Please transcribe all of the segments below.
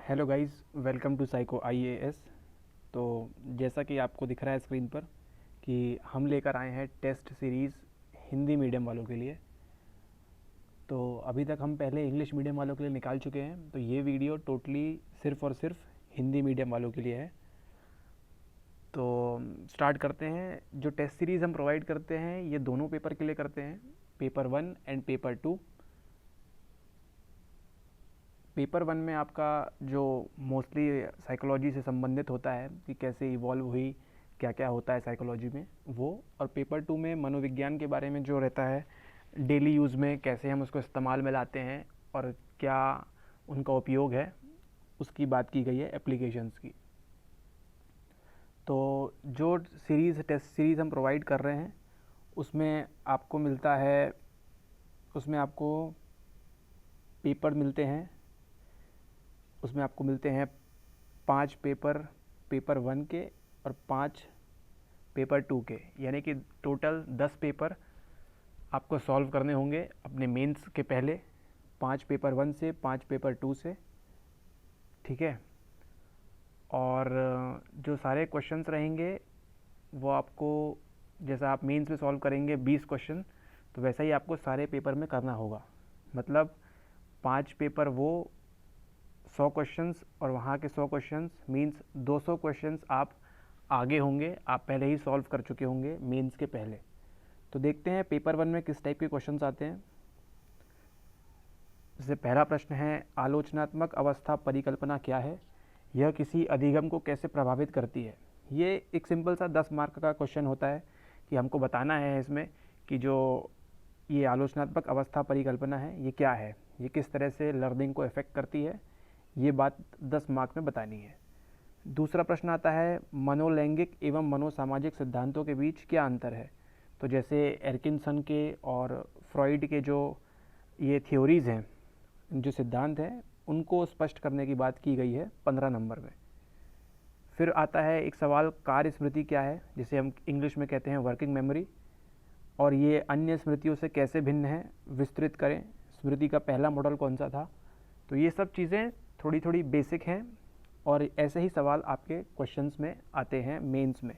Hello guys, welcome to Psycho IAS. तो जैसा कि आपको दिख रहा है स्क्रीन पर कि हम लेकर आए हैं टेस्ट सीरीज़ हिंदी मीडियम वालों के लिए। तो अभी तक हम पहले इंग्लिश मीडियम वालों के लिए निकाल चुके हैं, तो ये वीडियो टोटली सिर्फ़ और सिर्फ हिंदी मीडियम वालों के लिए है। तो स्टार्ट करते हैं। जो टेस्ट सीरीज़ हम प्रोवाइड करते हैं ये दोनों पेपर के लिए करते हैं, पेपर 1 एंड पेपर 2। पेपर 1 में आपका जो मोस्टली साइकोलॉजी से संबंधित होता है कि कैसे इवॉल्व हुई, क्या क्या होता है साइकोलॉजी में वो। और पेपर 2 में मनोविज्ञान के बारे में जो रहता है डेली यूज़ में, कैसे हम उसको इस्तेमाल में लाते हैं और क्या उनका उपयोग है, उसकी बात की गई है, एप्लीकेशंस की। तो जो टेस्ट सीरीज़ हम प्रोवाइड कर रहे हैं उसमें आपको मिलता है, उसमें आपको पेपर मिलते हैं, उसमें आपको मिलते हैं 5 पेपर पेपर 1 के और 5 पेपर 2 के, यानी कि टोटल 10 पेपर आपको सॉल्व करने होंगे अपने मेंस के पहले, 5 पेपर 1 से 5 पेपर 2 से, ठीक है। और जो सारे क्वेश्चंस रहेंगे वो आपको, जैसा आप मेंस में सॉल्व करेंगे 20 क्वेश्चन, तो वैसा ही आपको सारे पेपर में करना होगा। मतलब 5 पेपर वो 100 क्वेश्चंस और वहाँ के 100 क्वेश्चंस मीन्स 200 क्वेश्चंस आप आगे होंगे, आप पहले ही सॉल्व कर चुके होंगे मेंस के पहले। तो देखते हैं पेपर 1 में किस टाइप के क्वेश्चंस आते हैं। जैसे पहला प्रश्न है, आलोचनात्मक अवस्था परिकल्पना क्या है, यह किसी अधिगम को कैसे प्रभावित करती है। ये एक सिंपल सा 10 मार्क का क्वेश्चन होता है कि हमको बताना है इसमें कि जो ये आलोचनात्मक अवस्था परिकल्पना है ये क्या है, ये किस तरह से लर्निंग को इफ़ेक्ट करती है, ये बात 10 मार्क में बतानी है। दूसरा प्रश्न आता है, मनोलैंगिक एवं मनोसामाजिक सिद्धांतों के बीच क्या अंतर है। तो जैसे एर्किंसन के और फ्रॉइड के जो ये थ्योरीज़ हैं, जो सिद्धांत हैं, उनको स्पष्ट करने की बात की गई है 15 नंबर में। फिर आता है एक सवाल, कार्य स्मृति क्या है, जिसे हम इंग्लिश में कहते हैं वर्किंग मेमोरी, और ये अन्य स्मृतियों से कैसे भिन्न है, विस्तृत करें, स्मृति का पहला मॉडल कौन सा था। तो ये सब चीज़ें थोड़ी थोड़ी बेसिक हैं और ऐसे ही सवाल आपके क्वेश्चंस में आते हैं मेंस में।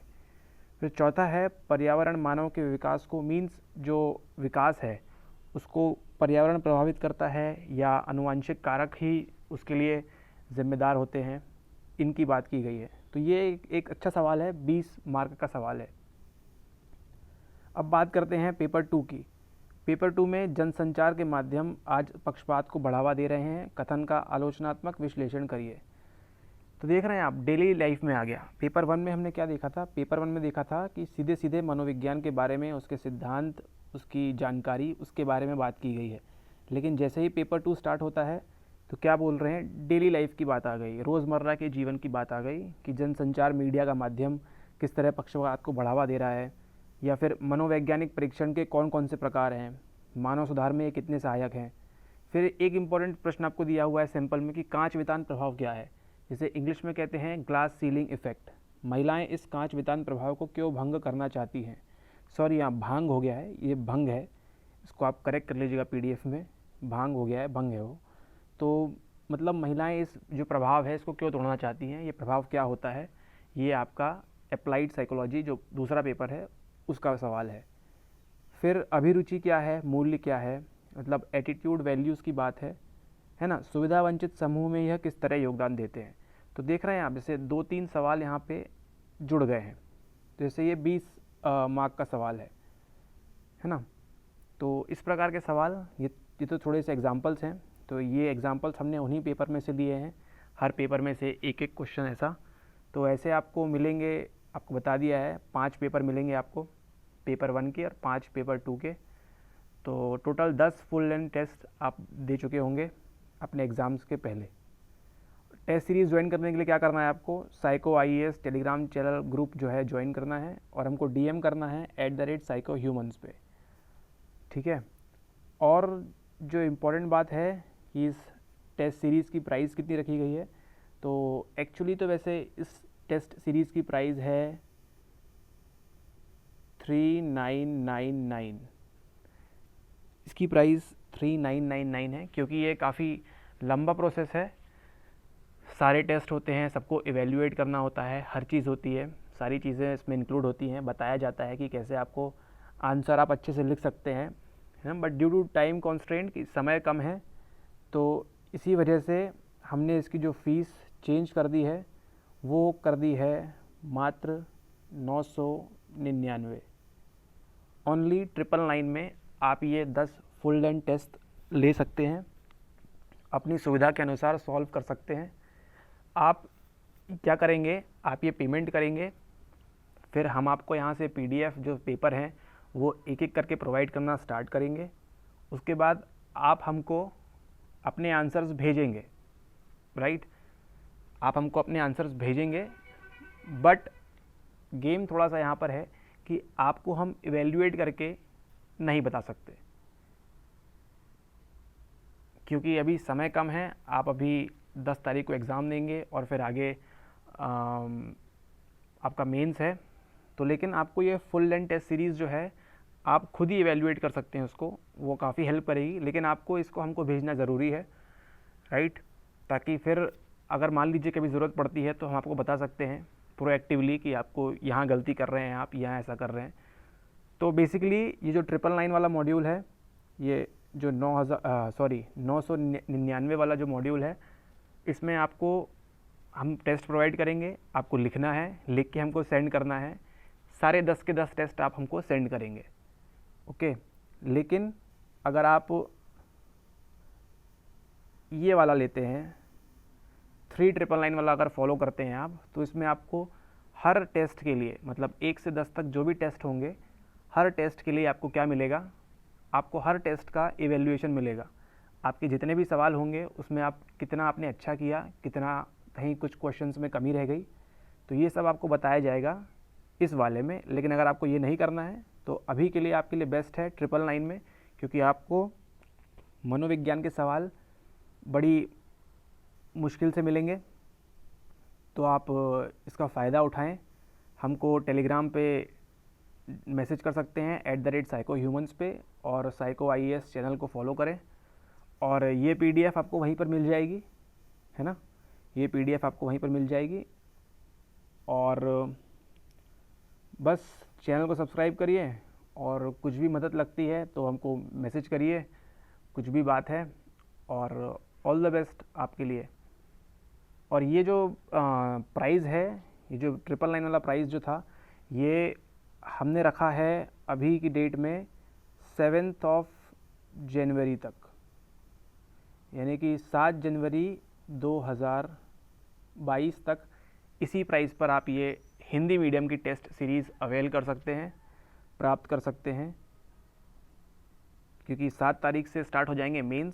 फिर चौथा है, पर्यावरण मानव के विकास को, मीन्स जो विकास है उसको पर्यावरण प्रभावित करता है या आनुवांशिक कारक ही उसके लिए जिम्मेदार होते हैं, इनकी बात की गई है। तो ये एक अच्छा सवाल है, 20 मार्क का सवाल है। अब बात करते हैं पेपर 2 की। पेपर 2 में जनसंचार के माध्यम आज पक्षपात को बढ़ावा दे रहे हैं, कथन का आलोचनात्मक विश्लेषण करिए। तो देख रहे हैं आप, डेली लाइफ में आ गया। पेपर 1 में हमने क्या देखा था, पेपर 1 में देखा था कि सीधे सीधे मनोविज्ञान के बारे में, उसके सिद्धांत, उसकी जानकारी, उसके बारे में बात की गई है। लेकिन जैसे ही पेपर 2 स्टार्ट होता है तो क्या बोल रहे हैं, डेली लाइफ की बात आ गई, रोज़मर्रा के जीवन की बात आ गई कि जनसंचार मीडिया का माध्यम किस तरह पक्षपात को बढ़ावा दे रहा है, या फिर मनोवैज्ञानिक परीक्षण के कौन कौन से प्रकार हैं, मानव सुधार में ये कितने सहायक हैं। फिर एक इम्पॉर्टेंट प्रश्न आपको दिया हुआ है सैंपल में कि कांच वितान प्रभाव क्या है, जिसे इंग्लिश में कहते हैं ग्लास सीलिंग इफेक्ट। महिलाएं इस कांच वितान प्रभाव को क्यों भंग करना चाहती हैं। सॉरी, यहाँ भांग हो गया है, ये भंग है, इसको आप करेक्ट कर लीजिएगा पीडीएफ में, भांग हो गया है, भंग है वो। तो मतलब महिलाएं इस जो प्रभाव है इसको क्यों तोड़ना चाहती हैं, ये प्रभाव क्या होता है, ये आपका अप्लाइड साइकोलॉजी जो दूसरा पेपर है उसका सवाल है। फिर अभिरुचि क्या है, मूल्य क्या है, मतलब एटीट्यूड वैल्यूज़ की बात है ना। सुविधा वंचित समूह में यह किस तरह योगदान देते हैं। तो देख रहे हैं आप, जैसे 2-3 सवाल यहाँ पे जुड़ गए हैं, तो जैसे ये 20 मार्क का सवाल है ना। तो इस प्रकार के सवाल, ये तो थोड़े से एग्जाम्पल्स हैं, तो ये एग्जाम्पल्स हमने उन्हीं पेपर में से लिए हैं, हर पेपर में से एक एक क्वेश्चन ऐसा। तो ऐसे आपको मिलेंगे, आपको बता दिया है 5 पेपर मिलेंगे आपको, पेपर 1 के और 5 पेपर 2 के। तो टोटल 10 फुल लेंथ टेस्ट आप दे चुके होंगे अपने एग्ज़ाम्स के पहले। टेस्ट सीरीज़ ज्वाइन करने के लिए क्या करना है आपको, psycho IAS Telegram channel group जो है ज्वाइन करना है, और हमको डीएम करना है @psychohumans पे, ठीक है। और जो इम्पोर्टेंट बात है कि इस टेस्ट सीरीज़ की प्राइस कितनी रखी गई है। तो एक्चुअली तो वैसे इस टेस्ट सीरीज़ की प्राइस है 3999, इसकी प्राइस 3999 है, क्योंकि ये काफ़ी लंबा प्रोसेस है, सारे टेस्ट होते हैं, सबको इवेल्युएट करना होता है, हर चीज़ होती है, सारी चीज़ें इसमें इंक्लूड होती हैं, बताया जाता है कि कैसे आपको आंसर आप अच्छे से लिख सकते हैं, है ना। But due to time constraint कि समय कम है, तो इसी वजह से हमने इसकी जो फ़ीस चेंज कर दी है वो कर दी है मात्र 999। ओनली 999 में आप ये 10 फुल लेंथ टेस्ट ले सकते हैं, अपनी सुविधा के अनुसार सॉल्व कर सकते हैं। आप क्या करेंगे, आप ये पेमेंट करेंगे, फिर हम आपको यहाँ से PDF जो पेपर हैं वो एक एक करके प्रोवाइड करना स्टार्ट करेंगे। उसके बाद आप हमको अपने आंसर्स भेजेंगे, राइट, आप हमको अपने आंसर्स भेजेंगे। बट गेम थोड़ा सा यहाँ पर है कि आपको हम इवेल्युएट करके नहीं बता सकते, क्योंकि अभी समय कम है। आप अभी 10 तारीख को एग्ज़ाम देंगे और फिर आगे आपका मेंस है, तो लेकिन आपको ये फुल लेंथ टेस्ट सीरीज़ जो है आप खुद ही इवेल्युएट कर सकते हैं उसको, वो काफ़ी हेल्प करेगी। लेकिन आपको इसको हमको भेजना ज़रूरी है, राइट, ताकि फिर अगर मान लीजिए कभी ज़रूरत पड़ती है तो हम आपको बता सकते हैं प्रोएक्टिवली कि आपको यहाँ गलती कर रहे हैं, आप यहाँ ऐसा कर रहे हैं। तो बेसिकली ये जो 999 वाला मॉड्यूल है, ये जो 999 वाला जो मॉड्यूल है, इसमें आपको हम टेस्ट प्रोवाइड करेंगे, आपको लिखना है, लिख के हमको सेंड करना है। सारे 10 के 10 टेस्ट आप हमको सेंड करेंगे, ओके। लेकिन अगर आप ये वाला लेते हैं 3999 वाला अगर फॉलो करते हैं आप, तो इसमें आपको हर टेस्ट के लिए, मतलब 1 से 10 तक जो भी टेस्ट होंगे, हर टेस्ट के लिए आपको क्या मिलेगा, आपको हर टेस्ट का इवैल्यूएशन मिलेगा। आपके जितने भी सवाल होंगे उसमें आप कितना आपने अच्छा किया, कितना कहीं कुछ क्वेश्चंस में कमी रह गई, तो ये सब आपको बताया जाएगा इस वाले में। लेकिन अगर आपको ये नहीं करना है तो अभी के लिए आपके लिए बेस्ट है 999 में, क्योंकि आपको मनोविज्ञान के सवाल बड़ी मुश्किल से मिलेंगे। तो आप इसका फ़ायदा उठाएं। हमको टेलीग्राम पे मैसेज कर सकते हैं @psychohumans पे, और साइको IAS चैनल को फॉलो करें। और ये PDF आपको वहीं पर मिल जाएगी, है ना, ये PDF आपको वहीं पर मिल जाएगी। और बस चैनल को सब्सक्राइब करिए, और कुछ भी मदद लगती है तो हमको मैसेज करिए, कुछ भी बात है। और ऑल द बेस्ट आपके लिए। और ये जो प्राइज़ है, ये जो 999 वाला प्राइज़ जो था, ये हमने रखा है अभी की डेट में 7 जनवरी तक, यानी कि 7 जनवरी 2022 तक इसी प्राइस पर आप ये हिंदी मीडियम की टेस्ट सीरीज़ अवेल कर सकते हैं, प्राप्त कर सकते हैं। क्योंकि 7 तारीख से स्टार्ट हो जाएंगे मेंस,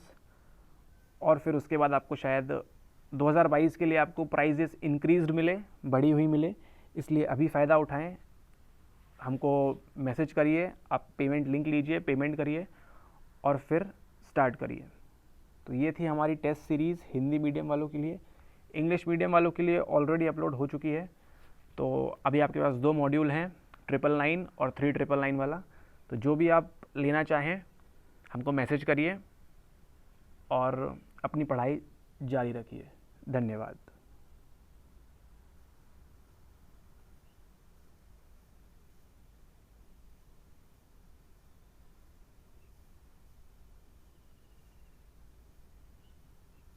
और फिर उसके बाद आपको शायद 2022 के लिए आपको प्राइजेस इंक्रीज्ड मिले, बढ़ी हुई मिले। इसलिए अभी फ़ायदा उठाएं, हमको मैसेज करिए, आप पेमेंट लिंक लीजिए, पेमेंट करिए और फिर स्टार्ट करिए। तो ये थी हमारी टेस्ट सीरीज़ हिंदी मीडियम वालों के लिए। इंग्लिश मीडियम वालों के लिए ऑलरेडी अपलोड हो चुकी है। तो अभी आपके पास 2 मॉड्यूल हैं, 999 और 3999 वाला। तो जो भी आप लेना चाहें हमको मैसेज करिए और अपनी पढ़ाई जारी रखिए। धन्यवाद।